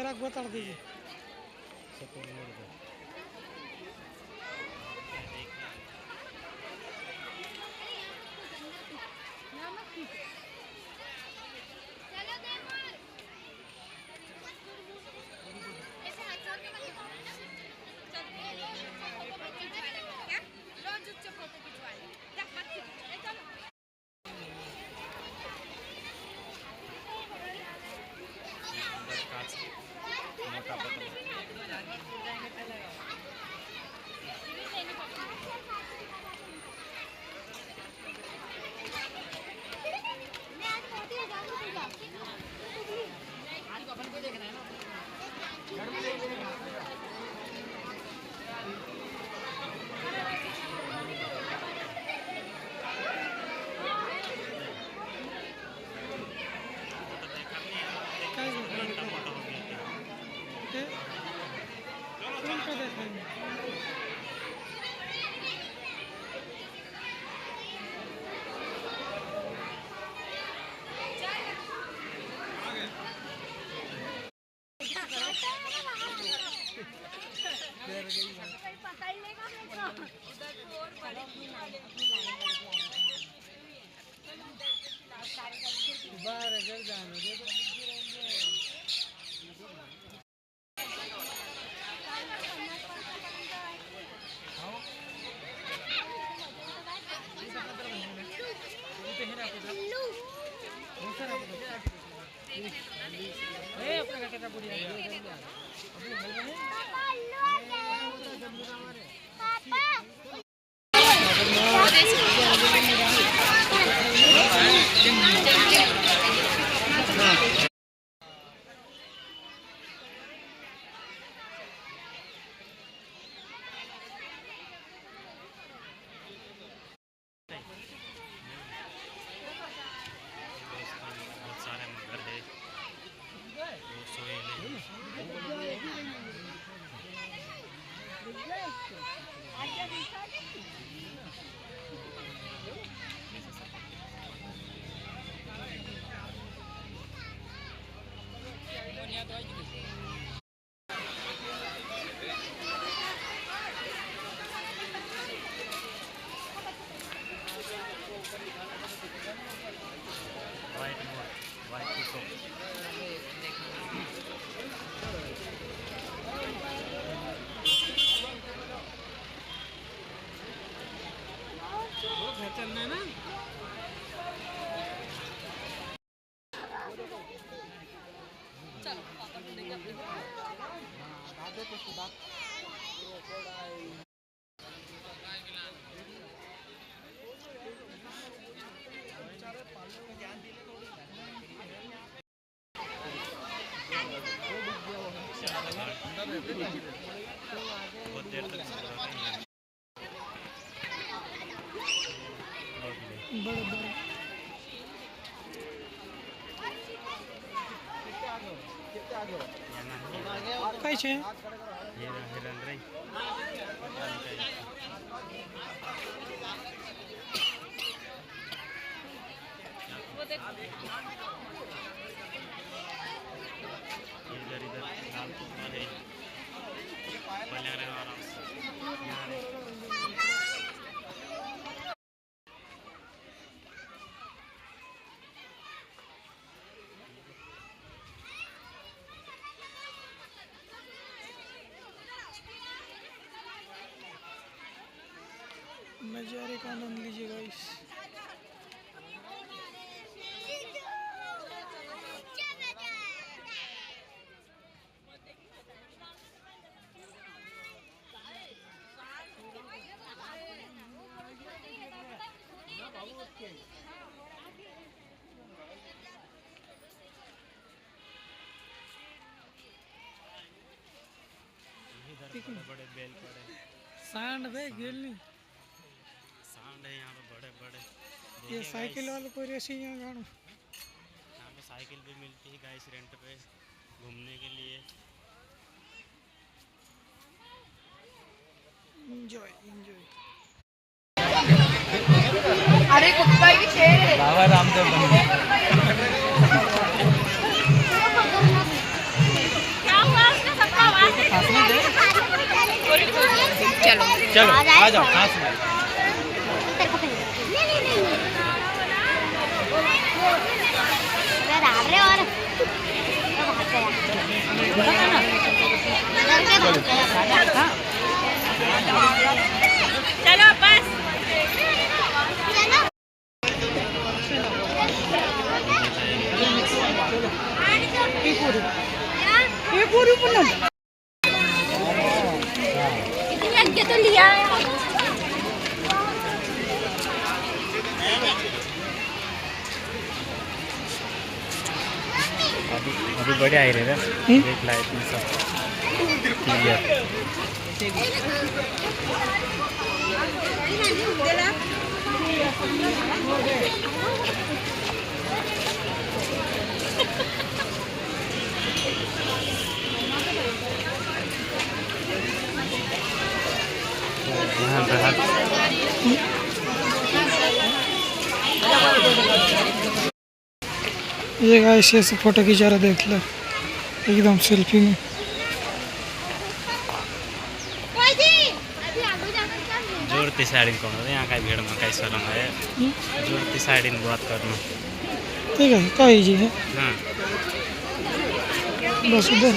जरा बता दीजिए। चलना है ना। चलो पापा ढूंढेंगे अपने दादे को सुधा बहुत देर तक कैसे नज़ारे का आनंद लीजिएगा इस बड़े बेल पड़े सांड भाई गिरनी सांड है यहाँ पे बड़े बड़े। ये साइकिल वाले को रेसी यहाँ गाड़ू यहाँ पे साइकिल भी मिलती है गाइस रेंट पे घूमने के लिए। Enjoy enjoy. अरे कुत्ता की शेर है बाबा रामदेव बन गए। क्या चलो आ जाए आ जाओ थोड़ा। पास में। तेरे को नहीं अरे आ रहे और तो भाग गया इधर के भाग गया चलो बस चलो ये पूरी पुनः इतने आगे तो लिया है अभी बड़े आई रहे देख लाइट में सब क्लियर। ये गाइस ऐसे फोटो खींचा रहा देख लो एकदम सेल्फी में। जोड़ती साइडिंग कौन यहाँ का भीड़ में कैसे रंग है जोड़ती साइडिंग बात करना। ठीक है का जी है हाँ बस उधर